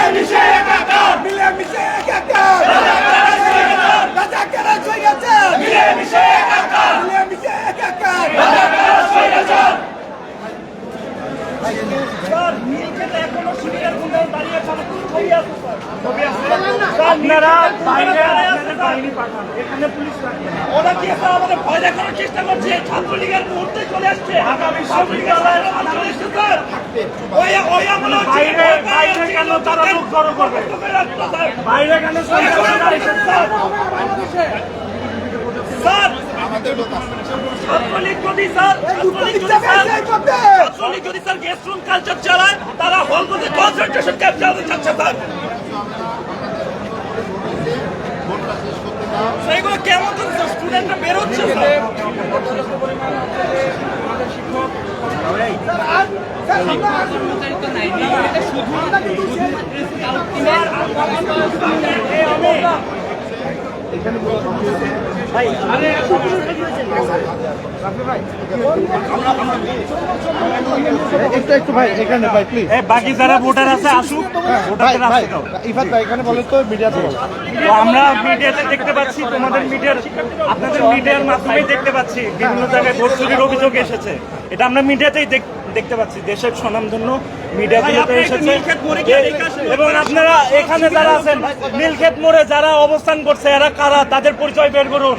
মিলেমিশে একাকার মিলেমিশে একাকার রাজাকার স্বৈরাচার মিলেমিশে একাকার মিলেমিশে একাকার রাজাকার স্বৈরাচার স্যার নীলক্ষেতে এখনো শিবিরের গুন্ডারা দাঁড়িয়ে আছে ছবি আছে স্যার আপনারা বাইরে বাহিনী পাঠান এখানে পুলিশ রাখবেন ওরা কি স্যার আমাদের ভয় দেখানোর চেষ্টা করছে ছাত্রলীগের মুহূর্তে চলে আসছে ঢাকা বিশ্ববিদ্যালয়ের চলে আসছে স্যার ওই আমরা বাইরে বাইরে কেন তারা লোক জড়ো করবে বাইরে কেন স্যার ছাত্রলীগ যদি স্যার ছাত্রলীগ যদি স্যার গেস্ট রুম কালচার চালায় তারা হলগুলোতে কনসেন্ট্রেশন ক্যাম্প চালাতে চাচ্ছে স্যার সেইগুলো কেমন স্টুডেন্টরা বেরোচ্ছে একটু ভাই এখানে ভাই প্লিজ বাকি যারা ভোটার আছে আসুক ইফাত ভাই এখানে বলেন তো মিডিয়াতে বলেন তো আমরা মিডিয়াতে দেখতে পাচ্ছি তোমাদের মিডিয়ার আপনাদের মিডিয়ার মাধ্যমে দেখতে পাচ্ছি বিভিন্ন জায়গায় ভোট চুরির অভিযোগ এসেছে এটা আমরা মিডিয়াতেই দেখতে পাচ্ছি দেশের স্বনামধন্য মিডিয়াগুলোতে এসেছে এবং আপনারা এখানে যারা আছেন নীলক্ষেত মোড়ে যারা অবস্থান করছে এরা কারা তাদের পরিচয় বের করুন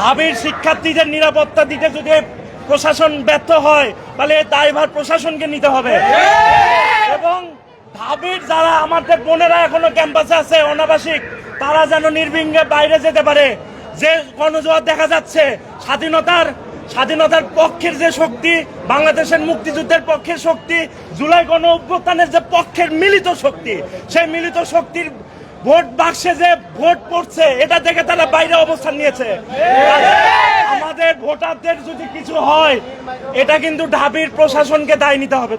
ঢাবির শিক্ষার্থীদের নিরাপত্তা দিতে যদি প্রশাসন ব্যর্থ হয় তাহলে দায়ভার প্রশাসনকে নিতে হবে এবং ঢাবির যারা আমাদের বোনেরা এখনো ক্যাম্পাসে আছে অনাবাসিক তারা যেন নির্বিঘ্নে বাইরে যেতে পারে যে গণজোয়ার দেখা যাচ্ছে স্বাধীনতার পক্ষের যে শক্তি বাংলাদেশের মুক্তিযুদ্ধের পক্ষের শক্তি জুলাই গণ অভ্যুত্থানের যে পক্ষের মিলিত শক্তি সেই মিলিত শক্তির ভোট বাক্সে যে ভোট পড়ছে এটা দেখে তারা বাইরে অবস্থান নিয়েছে আমাদের ভোটারদের যদি কিছু হয় এটা কিন্তু ঢাবির প্রশাসনকে দায় নিতে হবে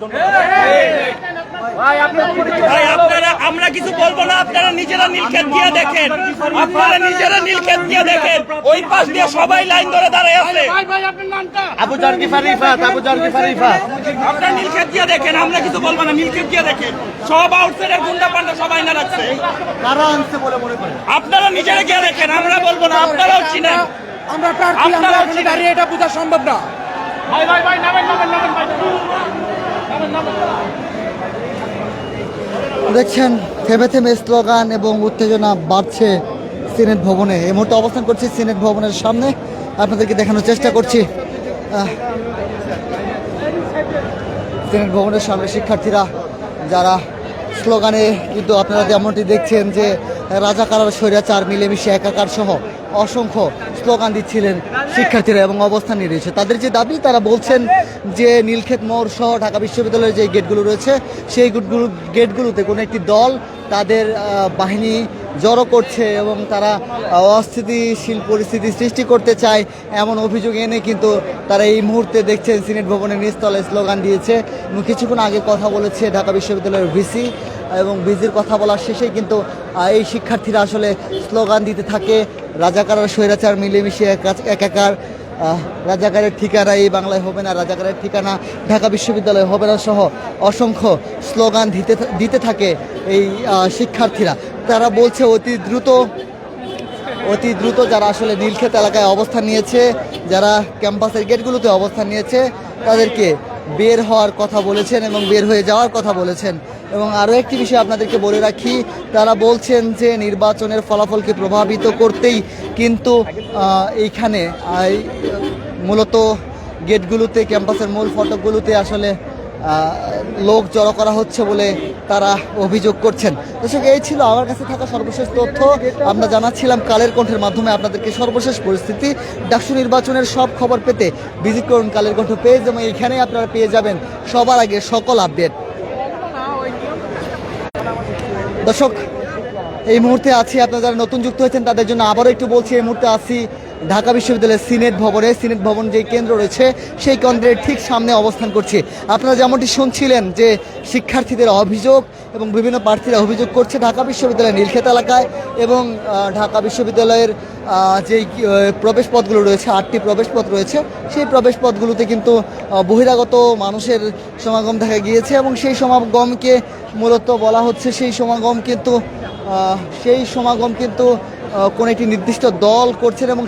আমরা কিছু বলবো না আপনারা নিজেরা নীলক্ষেত দিয়ে দেখেন ওই পাশ দিয়ে সবাই লাইন ধরে দাঁড়ায় আছে আবু জারগিফার রিফাত আপনারা নীলক্ষেত দিয়ে দেখেন আমরা কিছু বলবো না নীলক্ষেত দিয়ে দেখেন সব আউটসাইডের গুন্ডা পান্ডা সবাই না রাখছে কারা আনছে বলে মনে করেন আপনারা নিজেরা গিয়ে দেখেন আমরা বলবো না আপনারাও চিনেন আমরা প্রার্থী আমরা এখানে দাঁড়িয়ে এটা বোঝা সম্ভব না ভাই নামেন দেখছেন থেমে থেমে স্লোগান এবং উত্তেজনা বাড়ছে সিনেট ভবনে। এই মুহূর্তে অবস্থান করছি সিনেট ভবনের সামনে, আপনাদেরকে দেখানোর চেষ্টা করছি সিনেট ভবনের সামনে শিক্ষার্থীরা যারা স্লোগানে কিন্তু আপনারা যেমনটি দেখছেন যে রাজাকার আর স্বৈরাচার মিলেমিশে একাকার সহ অসংখ্য স্লোগান দিচ্ছিলেন শিক্ষার্থীরা এবং অবস্থান নিয়ে রয়েছে। তাদের যে দাবি তারা বলছেন যে নীলক্ষেত মোড় সহ ঢাকা বিশ্ববিদ্যালয়ের যে গেটগুলো রয়েছে সেই গেটগুলোতে কোনো একটি দল তাদের বাহিনী জড়ো করছে এবং তারা অস্থিতিশীল পরিস্থিতি সৃষ্টি করতে চায় এমন অভিযোগ এনে কিন্তু তারা এই মুহূর্তে দেখছেন সিনেট ভবনের নিচতলে স্লোগান দিয়েছে এবং কিছুক্ষণ আগে কথা বলেছে ঢাকা বিশ্ববিদ্যালয়ের ভিসি এবং ভিসির কথা বলার শেষে কিন্তু এই শিক্ষার্থীরা আসলে স্লোগান দিতে থাকে রাজাকার আর স্বৈরাচার মিলেমিশে একাকার, রাজাকারের ঠিকানা এই বাংলায় হবে না, রাজাকারের ঠিকানা ঢাকা বিশ্ববিদ্যালয়ে হবে না সহ অসংখ্য স্লোগান দিতে থাকে এই শিক্ষার্থীরা। তারা বলছে অতি দ্রুত যারা আসলে নীলক্ষেত এলাকায় অবস্থান নিয়েছে, যারা ক্যাম্পাসের গেটগুলোতে অবস্থান নিয়েছে তাদেরকে বের হওয়ার কথা বলেছেন এবং বের হয়ে যাওয়ার কথা বলেছেন। এবং আরও একটি বিষয় আপনাদেরকে বলে রাখি, তারা বলছেন যে নির্বাচনের ফলাফলকে প্রভাবিত করতেই কিন্তু এইখানে মূলত গেটগুলোতে ক্যাম্পাসের মূল ফটকগুলোতে আসলে লোক জড়ো করা হচ্ছে বলে তারা অভিযোগ করছেন। দর্শক, এই ছিল আমার কাছে থাকা সর্বশেষ তথ্য। আমরা জানাচ্ছিলাম কালের কণ্ঠের মাধ্যমে আপনাদেরকে সর্বশেষ পরিস্থিতি। ডাকসু নির্বাচনের সব খবর পেতে ভিজিট করুন কালের কণ্ঠ পেজ এবং এখানেই আপনারা পেয়ে যাবেন সবার আগে সকল আপডেট। দর্শক, এই মুহূর্তে আছি, আপনারা যারা নতুন যুক্ত হয়েছেন তাদের জন্য আবারও একটু বলছি, এই মুহূর্তে আছি ঢাকা বিশ্ববিদ্যালয়ের সিনেট ভবনে, সিনেট ভবন যে কেন্দ্র রয়েছে সেই কেন্দ্রের ঠিক সামনে অবস্থান করছি। আপনারা যেমনটি শুনছিলেন যে শিক্ষার্থীদের অভিযোগ এবং বিভিন্ন প্রার্থীরা অভিযোগ করছে ঢাকা বিশ্ববিদ্যালয়ের নীলক্ষেত এলাকায় এবং ঢাকা বিশ্ববিদ্যালয়ের যেই প্রবেশ পথগুলো রয়েছে, 8টি প্রবেশ পথ রয়েছে, সেই প্রবেশ পথগুলোতে কিন্তু বহিরাগত মানুষের সমাগম দেখা গিয়েছে এবং সেই সমাগমকে মূলত বলা হচ্ছে সেই সমাগম কিন্তু কোনো একটি নির্দিষ্ট দল করছেন এবং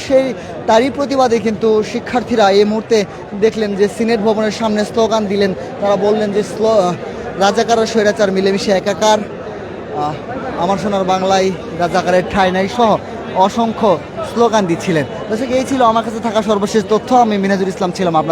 তারই প্রতিবাদে কিন্তু শিক্ষার্থীরা এই মুহূর্তে দেখলেন যে সিনেট ভবনের সামনে স্লোগান দিলেন। তারা বললেন যে রাজাকার আর স্বৈরাচার মিলেমিশে একাকার, আমার সোনার বাংলায় রাজাকারের ঠাঁই নাই সহ অসংখ্য স্লোগান দিচ্ছিলেন। দর্শক, এই ছিল আমার কাছে থাকা সর্বশেষ তথ্য। আমি মিনাজুল ইসলাম ছিলাম আপনার